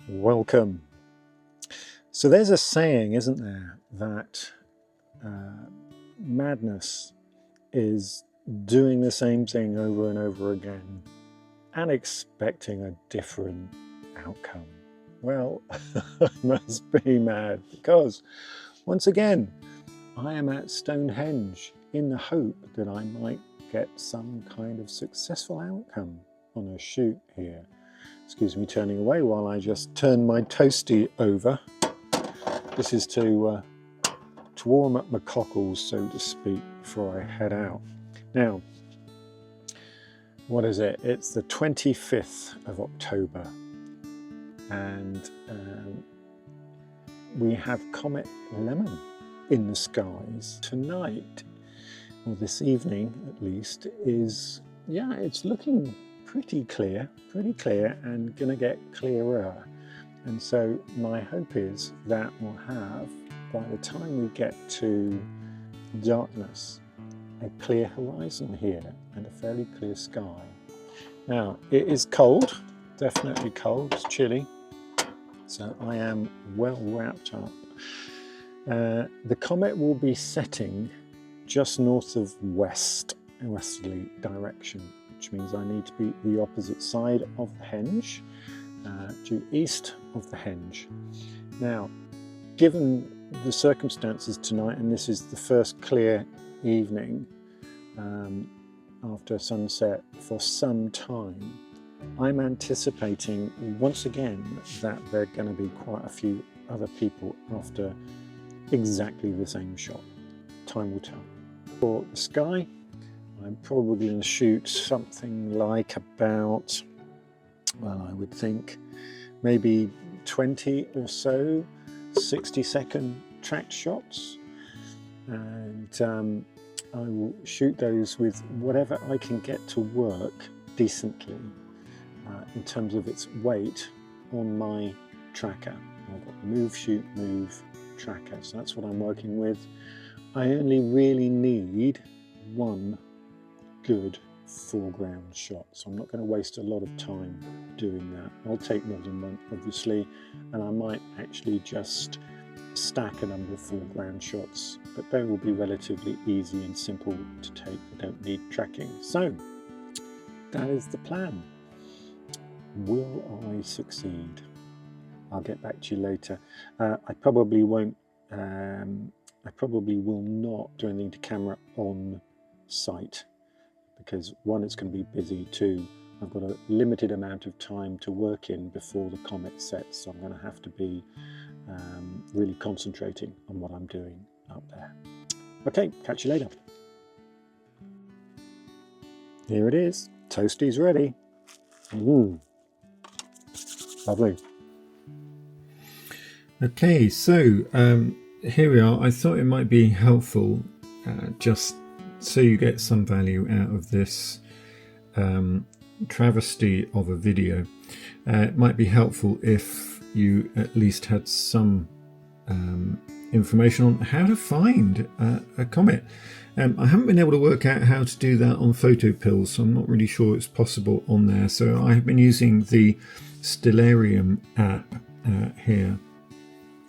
Welcome. So there's a saying, isn't there, that madness is doing the same thing over and over again and expecting a different outcome. Well, I must be mad because once again, I am at Stonehenge in the hope that I might get some kind of successful outcome on a shoot here. Excuse me turning away while I just turn my toasty over. This is to warm up my cockles, so to speak, before I head out. Now, what is it? It's the 25th of October, and we have Comet Lemmon in the skies. Tonight, or this evening at least, is, yeah, it's looking pretty clear and gonna get clearer. And so my hope is that we'll have, by the time we get to darkness, a clear horizon here and a fairly clear sky. Now, it is cold, definitely cold, it's chilly, so I am well wrapped up. The comet will be setting just north of westerly direction, which means I need to be the opposite side of the henge, due east of the henge. Now, given the circumstances tonight, and this is the first clear evening after sunset for some time, I'm anticipating once again that there are going to be quite a few other people after exactly the same shot. Time will tell. For the sky, I'm probably going to shoot something like about, well, I would think maybe 20 or so 60-second tracked shots, and I will shoot those with whatever I can get to work decently in terms of its weight on my tracker. I've got the move, shoot, move tracker, so that's what I'm working with. I only really need one good foreground shot, so I'm not going to waste a lot of time doing that. I'll take more than one, obviously, and I might actually just stack a number of foreground shots, but they will be relatively easy and simple to take. They don't need tracking. So that is the plan. Will I succeed? I'll get back to you later. I probably won't. I probably will not do anything to camera on site, because one, it's going to be busy, two, I've got a limited amount of time to work in before the comet sets, so I'm going to have to be really concentrating on what I'm doing up there. Okay, catch you later. Here it is, toasty's ready. Lovely. Okay, so here we are. I thought it might be helpful just so you get some value out of this travesty of a video. It might be helpful if you at least had some information on how to find a comet. I haven't been able to work out how to do that on PhotoPills, so I'm not really sure it's possible on there. So I have been using the Stellarium app here,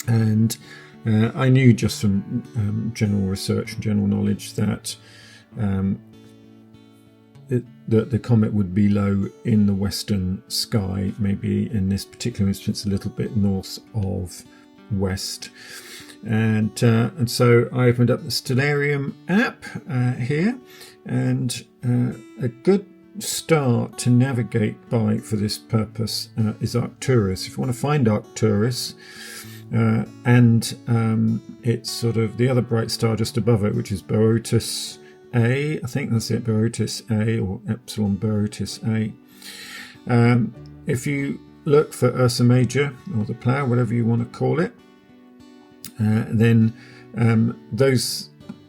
and I knew just from general research and general knowledge that that the comet would be low in the western sky, maybe in this particular instance a little bit north of west. And so I opened up the Stellarium app here, and a good start to navigate by for this purpose is Arcturus. If you want to find Arcturus, and it's sort of the other bright star just above it, which is Boötis A, I think that's it, Boötis A, or Epsilon Boötis A. If you look for Ursa Major, or the Plough, whatever you want to call it, then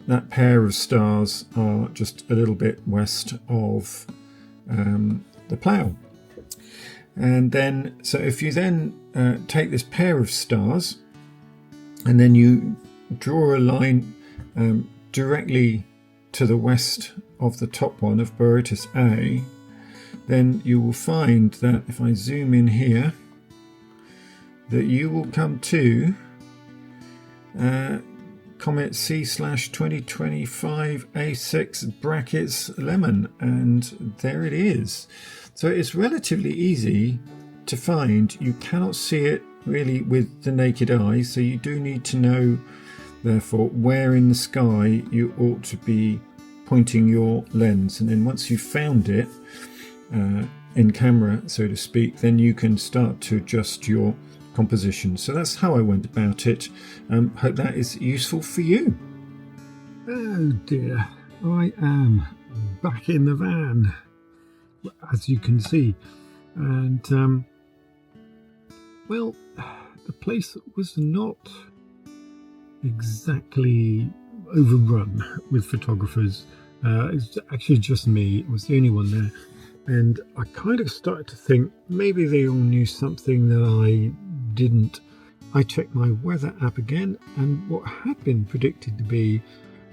that pair of stars are just a little bit west of the Plough. And then, so if you then take this pair of stars and then you draw a line directly to the west of the top one of Boötis A, then you will find that if I zoom in here, that you will come to Comet C/2025 A6 brackets Lemmon, and there it is. So it's relatively easy to find. You cannot see it really with the naked eye, so you do need to know, therefore, where in the sky you ought to be pointing your lens. And then once you've found it in camera, so to speak, then you can start to adjust your composition. So that's how I went about it. Hope that is useful for you. Oh dear, I am back in the van, as you can see, and well, the place was not exactly overrun with photographers. It's actually just me. It was the only one there, and I kind of started to think maybe they all knew something that I didn't. I checked my weather app again, and what had been predicted to be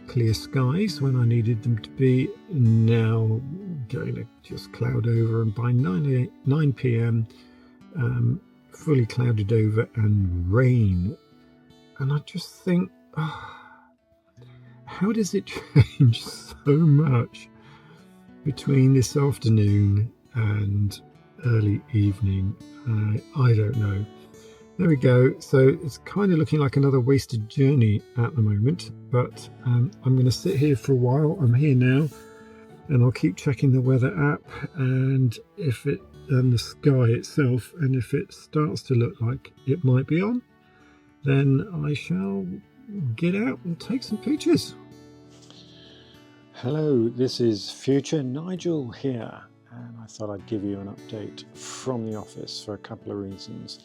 clear skies when I needed them to be, now going to just cloud over, and by 9 p.m. Fully clouded over and rain. And I just think, how does it change so much between this afternoon and early evening? I don't know. There we go. So it's kind of looking like another wasted journey at the moment, but I'm going to sit here for a while. I'm here now, and I'll keep checking the weather app and if it and the sky itself, and if it starts to look like it might be on, then I shall get out and take some pictures. Hello, this is future Nigel here, and I thought I'd give you an update from the office for a couple of reasons.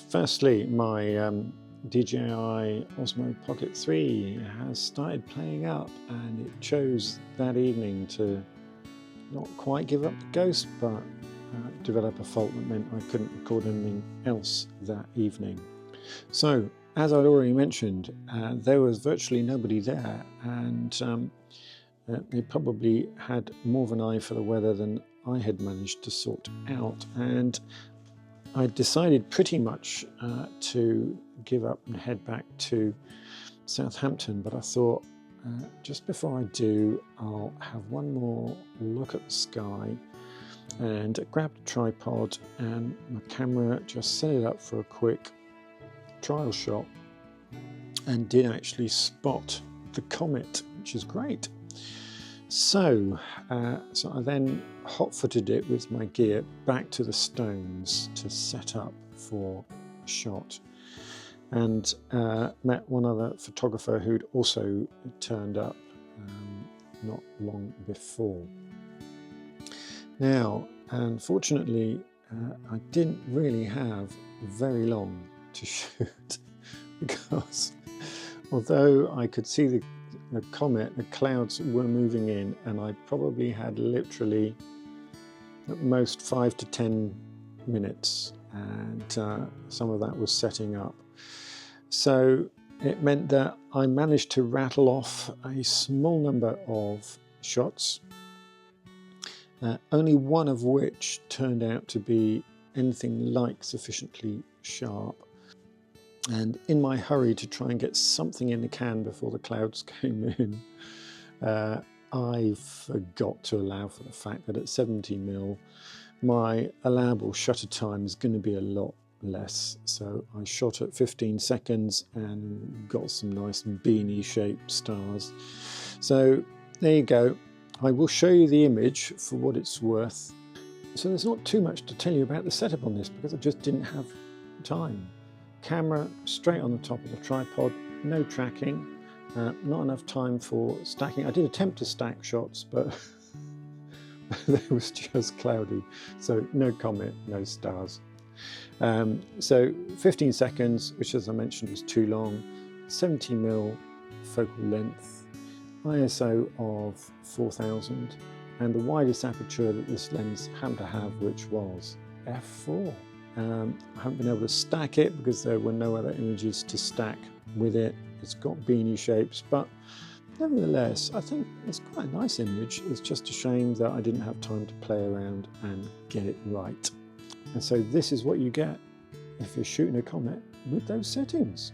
Firstly, my DJI Osmo Pocket 3 has started playing up, and it chose that evening to not quite give up the ghost, but develop a fault that meant I couldn't record anything else that evening. So, as I'd already mentioned, there was virtually nobody there, and they probably had more of an eye for the weather than I had managed to sort out, and I decided pretty much to give up and head back to Southampton, but I thought just before I do, I'll have one more look at the sky, and grabbed a tripod and my camera, just set it up for a quick trial shot, and did actually spot the comet, which is great. So I then hot-footed it with my gear back to the Stones to set up for a shot, and met one other photographer who'd also turned up not long before. Now, unfortunately, I didn't really have very long to shoot, because although I could see the comet, the clouds were moving in, and I probably had literally at most 5 to 10 minutes, and some of that was setting up. So it meant that I managed to rattle off a small number of shots, only one of which turned out to be anything like sufficiently sharp. And in my hurry to try and get something in the can before the clouds came in, I forgot to allow for the fact that at 70mm, my allowable shutter time is going to be a lot less. So I shot at 15 seconds and got some nice beanie shaped stars. So there you go. I will show you the image for what it's worth. So there's not too much to tell you about the setup on this, because I just didn't have time. Camera straight on the top of the tripod, no tracking, not enough time for stacking. I did attempt to stack shots, but it was just cloudy, so no comet, no stars. So 15 seconds, which as I mentioned was too long, 70mm focal length, ISO of 4000, and the widest aperture that this lens happened to have, which was f4. I haven't been able to stack it because there were no other images to stack with it. It's got beanie shapes, but nevertheless, I think it's quite a nice image. It's just a shame that I didn't have time to play around and get it right. And so this is what you get if you're shooting a comet with those settings.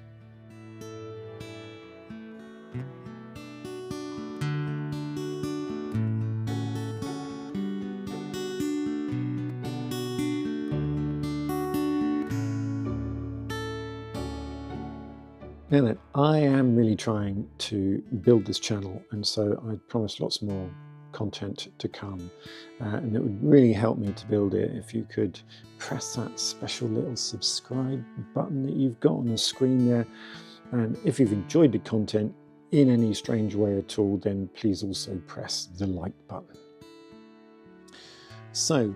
Now then, I am really trying to build this channel, and so I promised lots more content to come, and it would really help me to build it if you could press that special little subscribe button that you've got on the screen there, and if you've enjoyed the content in any strange way at all, then please also press the like button. So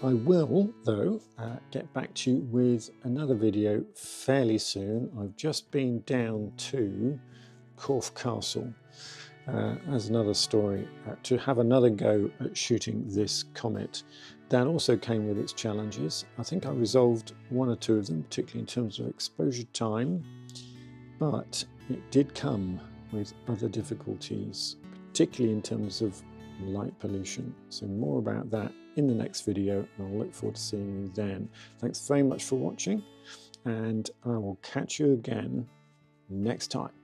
I will, though, get back to you with another video fairly soon. I've just been down to Corfe Castle as another story to have another go at shooting this comet. That also came with its challenges. I think I resolved one or two of them, particularly in terms of exposure time, but it did come with other difficulties, particularly in terms of light pollution. So more about that in the next video, and I'll look forward to seeing you then. Thanks very much for watching, and I will catch you again next time.